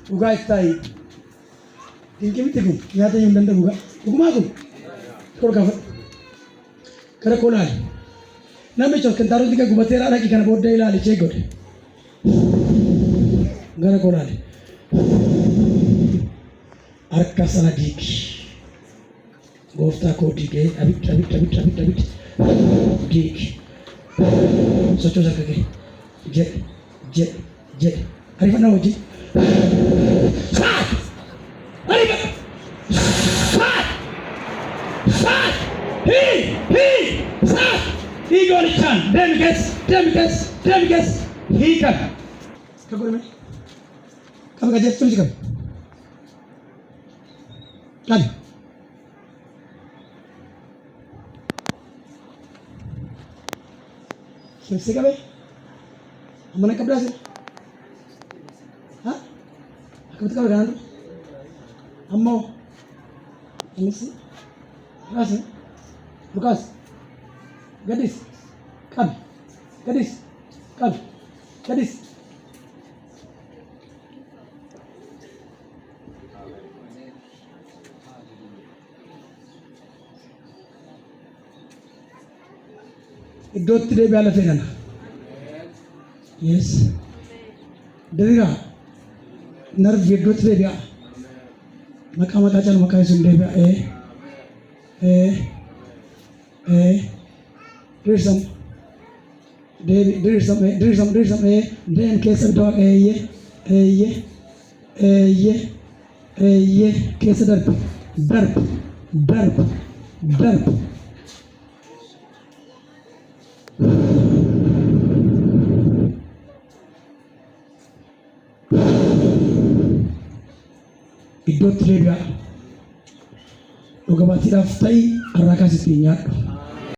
dhugaa itti dinqimti kun nyaata hin danda'u dhugaa dhugumaa kun torgaafadhu gara koo laali namicha kentaaroti kan gubateeraa dhaqi kana booddee ilaali chee godhe gara koo laali harka sana diigi gooftaa koo diigee abidda diigi sochoosa akka ga'e jedhe ariifannaa wajjin Hiigonichaan deemi keessa hiikan ka godhame qaba qajeelcha tulisi qabi Sensei qabe amma na qabdaa sila akkamitti qaba kanaan dura ammoo innis raasa Lukaas gadis qabi iddootti deebi'aa lafee kana yes diriiraa narvi iddootti deebi'aa maqaa caalu maqaa sun deebi'aa diriirsam deem keessa bidda waaqa eeyyee keessa darbe iddootti deebi'aa dhugabaatiidhaaf ta'ii har'aa kaasitti nyaadhu